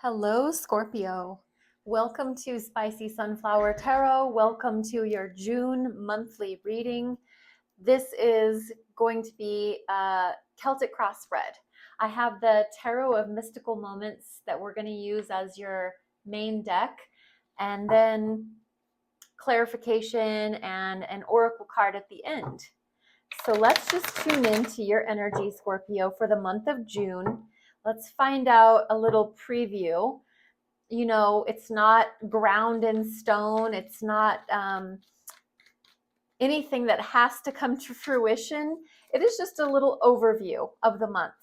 Hello, Scorpio. Welcome to Spicy Sunflower Tarot. Welcome to your June monthly reading. This is going to be a Celtic cross spread. I have the Tarot of Mystical Moments that we're going to use as your main deck, and then clarification and an oracle card at the end. So let's just tune into your energy, Scorpio, for the month of June. Let's find out a little preview. It's not ground in stone. It's not anything that has to come to fruition. It is just a little overview of the month.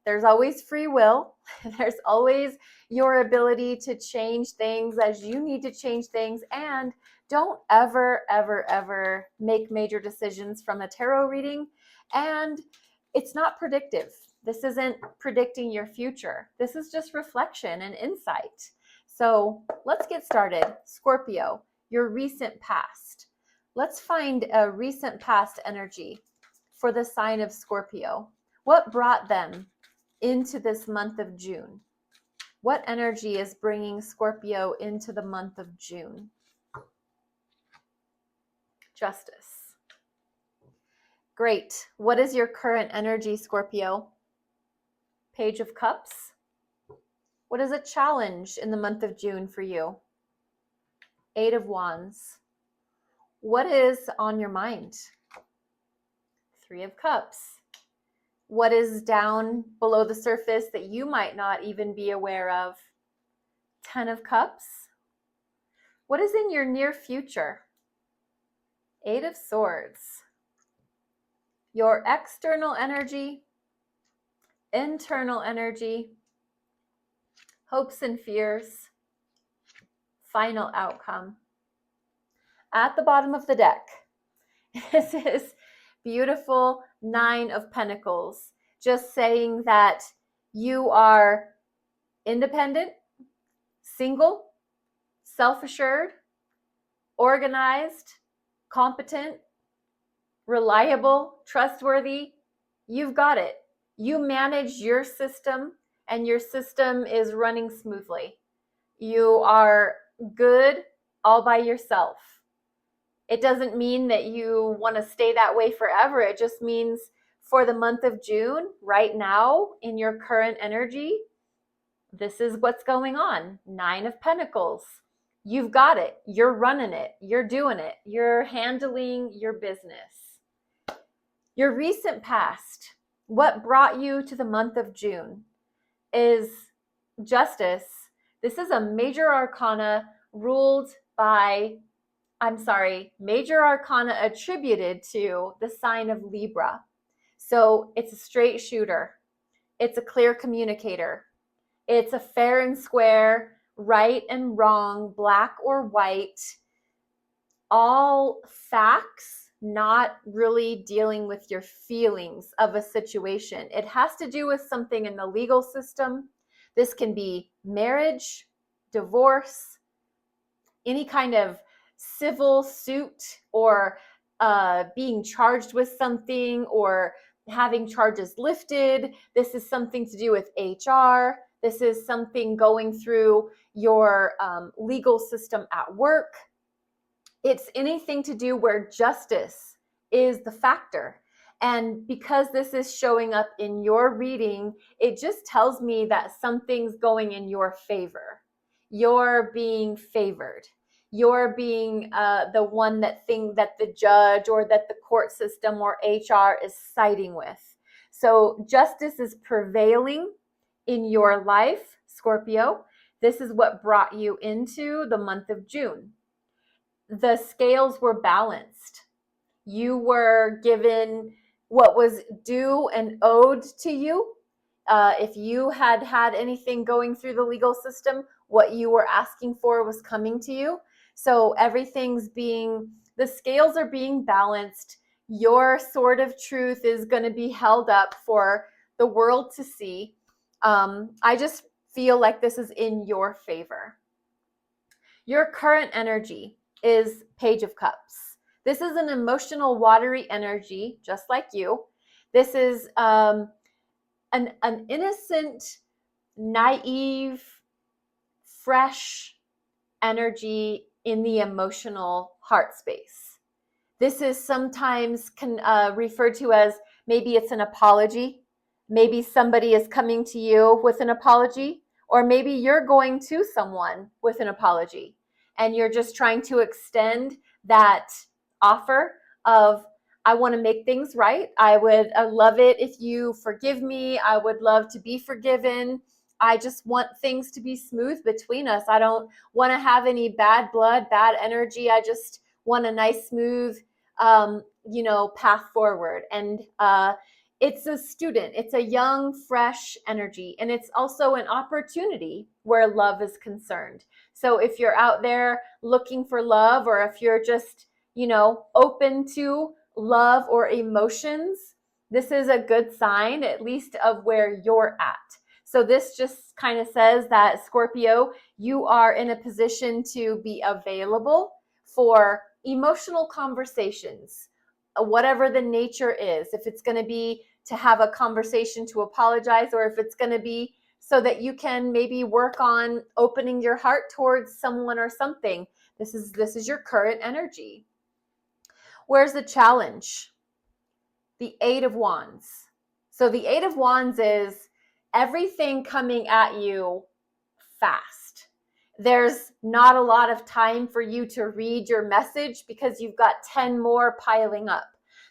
There's always free will. There's always your ability to change things as you need to change things. And don't ever, ever, ever make major decisions from a tarot reading. And it's not predictive. This isn't predicting your future. This is just reflection and insight. So let's get started. Scorpio, your recent past. Let's find a recent past energy for the sign of Scorpio. What brought them into this month of June? What energy is bringing Scorpio into the month of June? Justice. Great. What is your current energy, Scorpio? Page of Cups. What is a challenge in the month of June for you? Eight of Wands. What is on your mind? Three of Cups. What is down below the surface that you might not even be aware of? Ten of Cups. What is in your near future? Eight of Swords. Your external energy, internal energy, hopes and fears, final outcome. At the bottom of the deck, this is beautiful Nine of Pentacles, just saying that you are independent, single, self-assured, organized, competent, reliable, trustworthy. You've got it. You manage your system and your system is running smoothly. You are good all by yourself. It doesn't mean that you want to stay that way forever. It just means for the month of June, right now, in your current energy, this is what's going on. Nine of Pentacles. You've got it. You're running it. You're doing it. You're handling your business. Your recent past, what brought you to the month of June, is Justice. This is a major arcana major arcana attributed to the sign of Libra. So it's a straight shooter. It's a clear communicator. It's a fair and square, right and wrong, black or white, all facts, not really dealing with your feelings of a situation. It has to do with something in the legal system. This can be marriage, divorce, any kind of civil suit, or being charged with something, or having charges lifted. This is something to do with HR. This is something going through your legal system at work. It's anything to do where justice is the factor. And because this is showing up in your reading, it just tells me that something's going in your favor. You're being favored. You're being the one that the judge or that the court system or HR is siding with. So justice is prevailing in your life, Scorpio. This is what brought you into the month of June. The scales were balanced. You were given what was due and owed to you. If you had anything going through the legal system, what you were asking for was coming to you. So the scales are being balanced. Your sword of truth is going to be held up for the world to see. I just feel like this is in your favor. Your current energy is Page of Cups. This is an emotional, watery energy, just like you. This is an innocent naive, fresh energy in the emotional heart space. This is sometimes referred to as, maybe it's an apology. Maybe somebody is coming to you with an apology, or maybe you're going to someone with an apology and you're just trying to extend that offer of, I want to make things right. I would love it if you forgive me. I would love to be forgiven. I just want things to be smooth between us. I don't want to have any bad blood, bad energy. I just want a nice, smooth, path forward. And it's a student, it's a young, fresh energy. And it's also an opportunity where love is concerned. So if you're out there looking for love, or if you're just, open to love or emotions, this is a good sign, at least of where you're at. So this just kind of says that, Scorpio, you are in a position to be available for emotional conversations, whatever the nature is. If it's going to be to have a conversation to apologize, or if it's going to be so that you can maybe work on opening your heart towards someone or something. This is your current energy. Where's the challenge? The Eight of Wands. So the Eight of Wands is everything coming at you fast. There's not a lot of time for you to read your message because you've got 10 more piling up.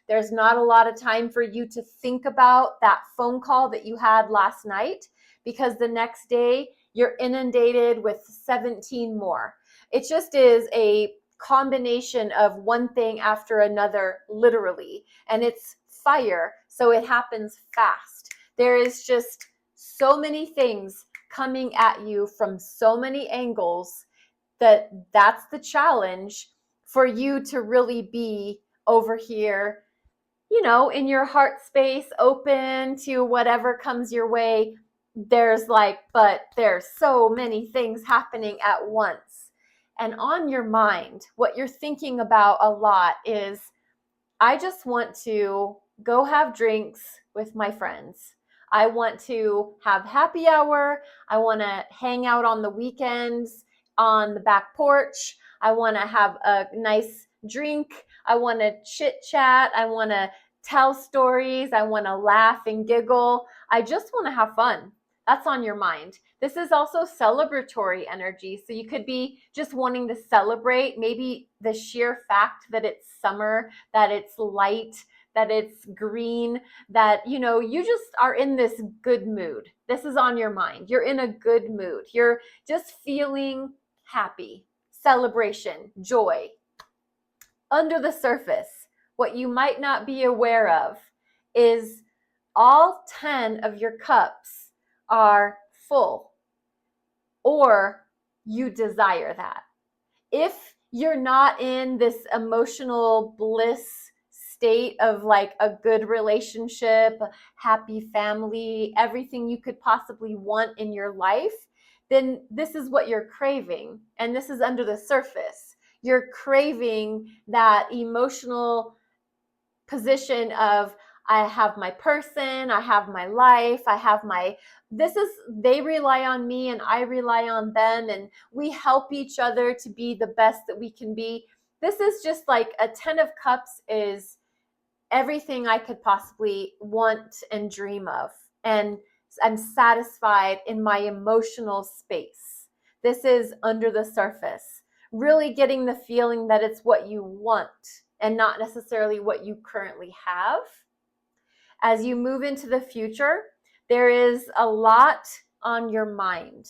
There's not a lot of time for you to think about that phone call that you had last night, because the next day you're inundated with 17 more. It just is a combination of one thing after another, literally, and it's fire, so it happens fast. There is just so many things coming at you from so many angles that's the challenge for you to really be over here, in your heart space, open to whatever comes your way. But there's so many things happening at once. And on your mind, what you're thinking about a lot is, I just want to go have drinks with my friends. I want to have happy hour. I want to hang out on the weekends on the back porch. I want to have a nice drink. I want to chit chat. I want to tell stories. I want to laugh and giggle. I just want to have fun. That's on your mind. This is also celebratory energy. So you could be just wanting to celebrate maybe the sheer fact that it's summer, that it's light, that it's green, that, you just are in this good mood. This is on your mind. You're in a good mood. You're just feeling happy, celebration, joy. Under the surface, what you might not be aware of is all 10 of your cups are full, or you desire that. If you're not in this emotional bliss state of like a good relationship, happy family, everything you could possibly want in your life, then this is what you're craving. And this is under the surface. You're craving that emotional position of, I have my person, I have my life, they rely on me and I rely on them, and we help each other to be the best that we can be. This is just like a 10 of cups is everything I could possibly want and dream of. And I'm satisfied in my emotional space. This is under the surface, really getting the feeling that it's what you want and not necessarily what you currently have. As you move into the future, there is a lot on your mind.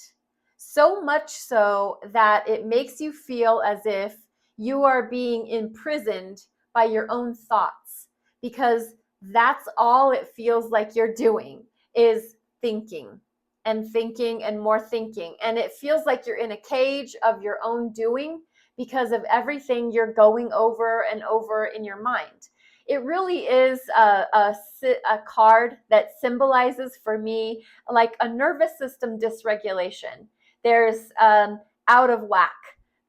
So much so that it makes you feel as if you are being imprisoned by your own thoughts, because that's all it feels like you're doing is thinking and more thinking. And it feels like you're in a cage of your own doing because of everything you're going over and over in your mind. It really is a card that symbolizes for me like a nervous system dysregulation. There's out of whack.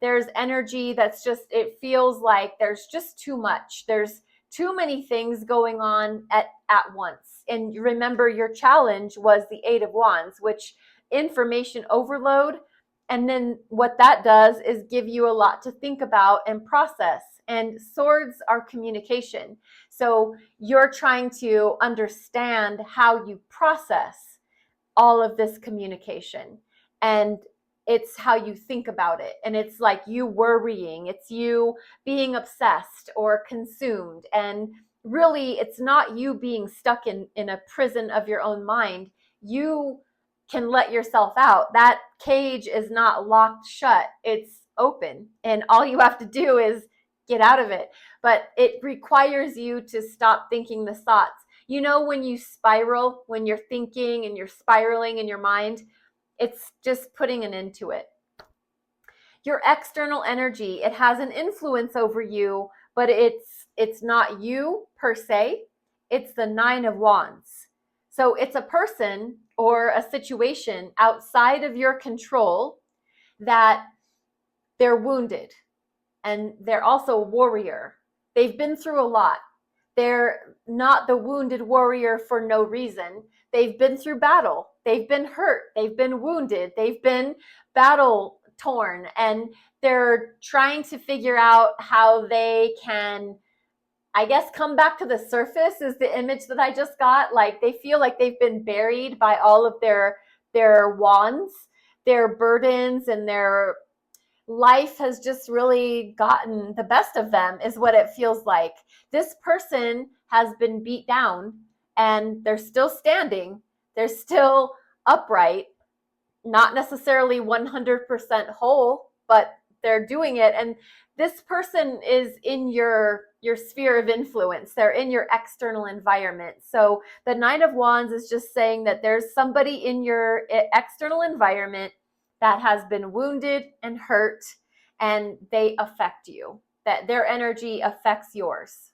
There's energy that's just, it feels like there's just too much. There's too many things going on at once. And remember, your challenge was the Eight of Wands, which information overload. And then what that does is give you a lot to think about and process. And swords are communication. So you're trying to understand how you process all of this communication. And it's how you think about it. And it's like you worrying, it's you being obsessed or consumed. And really, it's not you being stuck in a prison of your own mind. You can let yourself out. That cage is not locked shut, it's open. And all you have to do is get out of it. But it requires you to stop thinking the thoughts. You know, when you spiral, when you're thinking and you're spiraling in your mind, it's just putting an end to it. Your external energy, it has an influence over you, but it's not you per se. It's the 9 of Wands. So it's a person or a situation outside of your control that they're wounded, and they're also a warrior. They've been through a lot. They're not the wounded warrior for no reason. They've been through battle. They've been hurt. They've been wounded. They've been battle torn. And they're trying to figure out how they can, I guess, come back to the surface is the image that I just got. Like they feel like they've been buried by all of their wands, their burdens, and their life has just really gotten the best of them, is what it feels like. This person has been beat down and they're still standing. They're still upright, not necessarily 100% whole, but they're doing it. And this person is in your sphere of influence. They're in your external environment. So the 9 of Wands is just saying that there's somebody in your external environment that has been wounded and hurt, and they affect you, that their energy affects yours.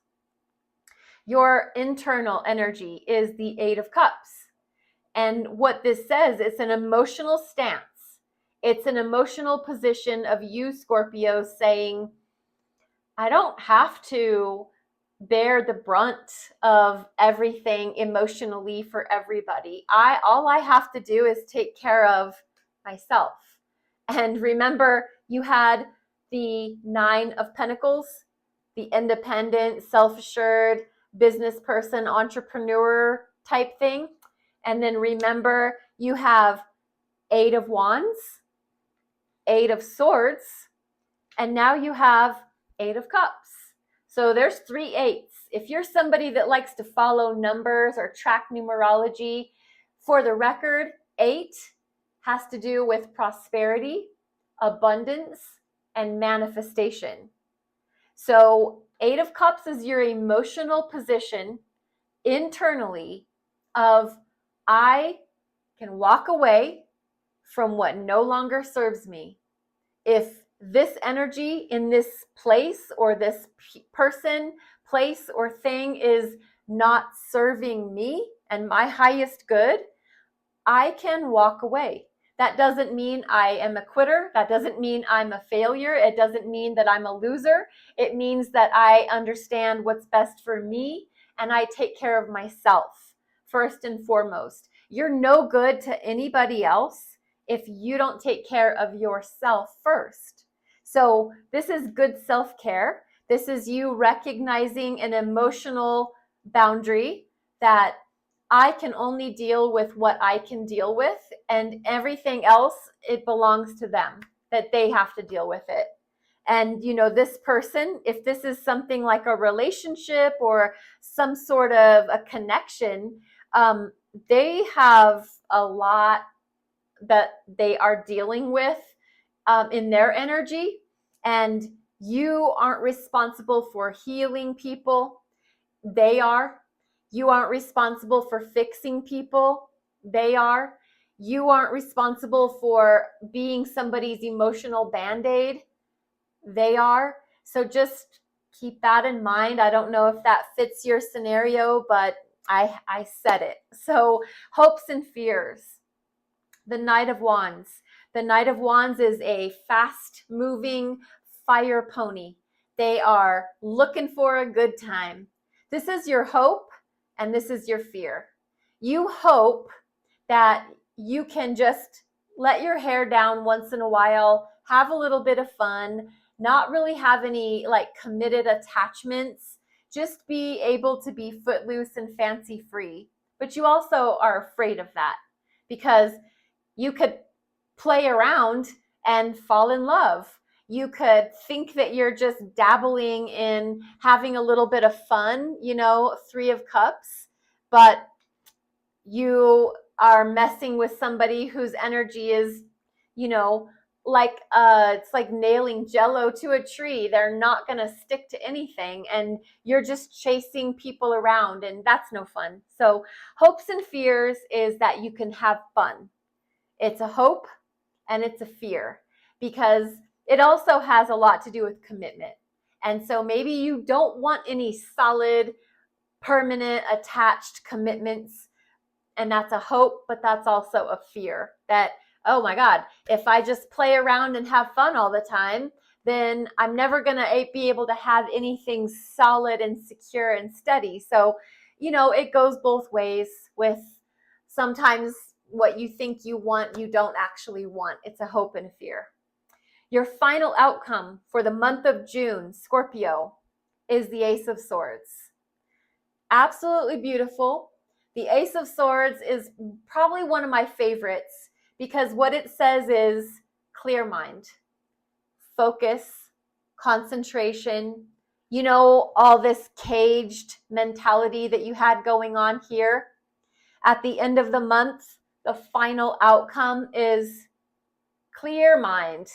Your internal energy is the 8 of Cups. And what this says, it's an emotional stance. It's an emotional position of you, Scorpio, saying, I don't have to bear the brunt of everything emotionally for everybody. All I have to do is take care of myself. And remember, you had the 9 of Pentacles, the independent, self-assured business person, entrepreneur type thing. And then remember, you have 8 of Wands, 8 of Swords, and now you have 8 of Cups. So there's 3 8s. If you're somebody that likes to follow numbers or track numerology, for the record, 8 has to do with prosperity, abundance, and manifestation. So 8 of Cups is your emotional position internally of, I can walk away from what no longer serves me. If this energy in this place or this person, place, or thing is not serving me and my highest good, I can walk away. That doesn't mean I am a quitter. That doesn't mean I'm a failure. It doesn't mean that I'm a loser. It means that I understand what's best for me and I take care of myself first and foremost. You're no good to anybody else if you don't take care of yourself first. So this is good self-care. This is you recognizing an emotional boundary that I can only deal with what I can deal with, and everything else, it belongs to them, that they have to deal with it. And, you know, this person, if this is something like a relationship or some sort of a connection, they have a lot that they are dealing with in their energy, and you aren't responsible for healing people. They are. You aren't responsible for fixing people. They are. You aren't responsible for being somebody's emotional band-aid. They are. So just keep that in mind. I don't know if that fits your scenario, but I said it. So hopes and fears. The Knight of Wands. The Knight of Wands is a fast-moving fire pony. They are looking for a good time. This is your hope and this is your fear. You hope that you can just let your hair down once in a while, have a little bit of fun, not really have any like committed attachments, just be able to be footloose and fancy free. But you also are afraid of that because you could play around and fall in love. You could think that you're just dabbling in having a little bit of fun, you know, 3 of Cups, but you are messing with somebody whose energy is, you know, like it's like nailing jello to a tree. They're not going to stick to anything, and you're just chasing people around, and that's no fun. So hopes and fears is that you can have fun. It's a hope and it's a fear, because it also has a lot to do with commitment. And so maybe you don't want any solid, permanent, attached commitments, and that's a hope, but that's also a fear that, oh my God, if I just play around and have fun all the time, then I'm never going to be able to have anything solid and secure and steady. So, you know, it goes both ways with sometimes what you think you want, you don't actually want. It's a hope and a fear. Your final outcome for the month of June, Scorpio, is the Ace of Swords. Absolutely beautiful. The Ace of Swords is probably one of my favorites because what it says is clear mind, focus, concentration, you know, all this caged mentality that you had going on here. At the end of the month, the final outcome is clear mind,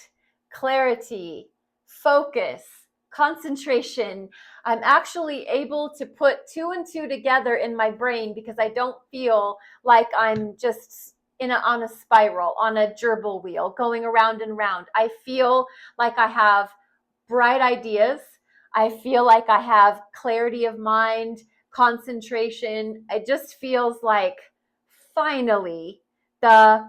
clarity, focus, concentration. I'm actually able to put 2 and 2 together in my brain because I don't feel like I'm just on a spiral, on a gerbil wheel, going around and round. I feel like I have bright ideas. I feel like I have clarity of mind, concentration. It just feels like finally the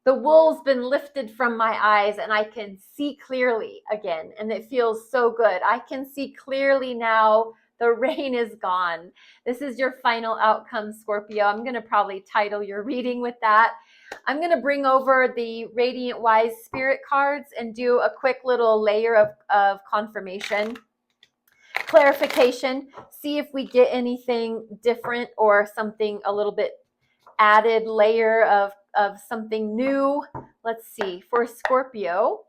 wool's been lifted from my eyes and I can see clearly again. And it feels so good. I can see clearly now. The rain is gone. This is your final outcome, Scorpio. I'm going to probably title your reading with that. I'm going to bring over the Radiant Wise Spirit cards and do a quick little layer of confirmation, clarification, see if we get anything different or something a little bit added layer of something new. Let's see. For Scorpio,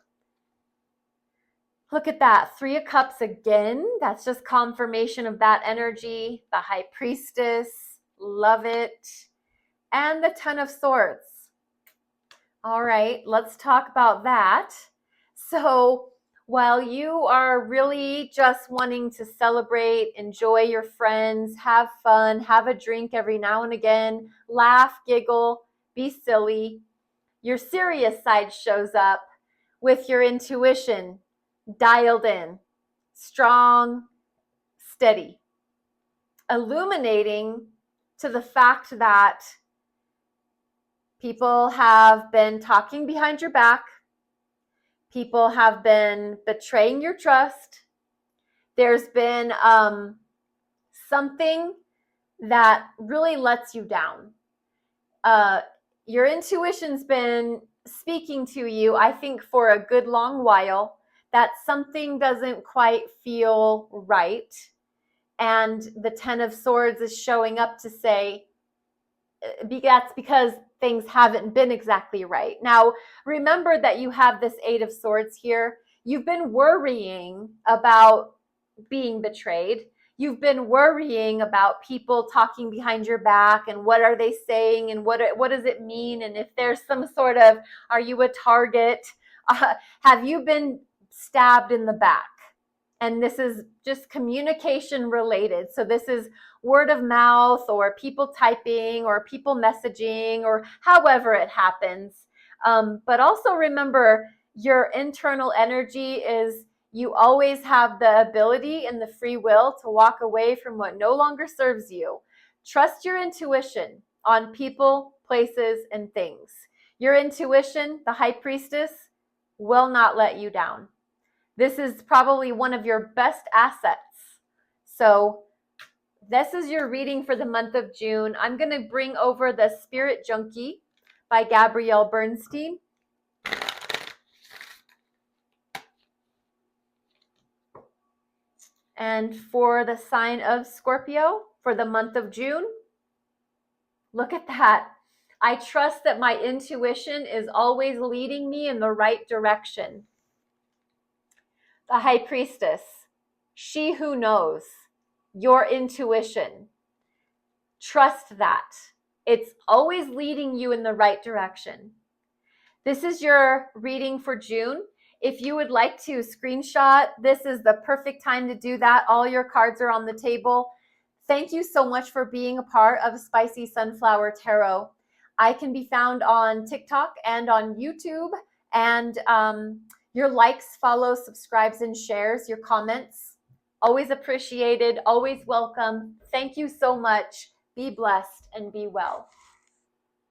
look at that. 3 of Cups again. That's just confirmation of that energy. The High Priestess. Love it. And the 10 of Swords. All right, let's talk about that. So while you are really just wanting to celebrate, enjoy your friends, have fun, have a drink every now and again, laugh, giggle, be silly, your serious side shows up with your intuition dialed in, strong, steady, illuminating to the fact that people have been talking behind your back. People have been betraying your trust. There's been something that really lets you down. Your intuition's been speaking to you, I think, for a good long while, that something doesn't quite feel right. And the 10 of Swords is showing up to say, that's because things haven't been exactly right. Now, remember that you have this 8 of Swords here. You've been worrying about being betrayed. You've been worrying about people talking behind your back and what are they saying and what does it mean, and if there's some sort of, are you a target? Have you been stabbed in the back? And this is just communication related. So this is word of mouth or people typing or people messaging or however it happens. But also remember, your internal energy is, you always have the ability and the free will to walk away from what no longer serves you. Trust your intuition on people, places, and things. Your intuition, the High Priestess, will not let you down. This is probably one of your best assets. So this is your reading for the month of June. I'm going to bring over the Spirit Junkie. by Gabrielle Bernstein. And for the sign of Scorpio for the month of June, look at that. I trust that my intuition is always leading me in the right direction. The High Priestess, she who knows, your intuition. Trust that. It's always leading you in the right direction. This is your reading for June. If you would like to screenshot, this is the perfect time to do that. All your cards are on the table. Thank you so much for being a part of Spicy Sunflower Tarot. I can be found on TikTok and on YouTube. And your likes, follows, subscribes, and shares, your comments, always appreciated, always welcome. Thank you so much. Be blessed and be well.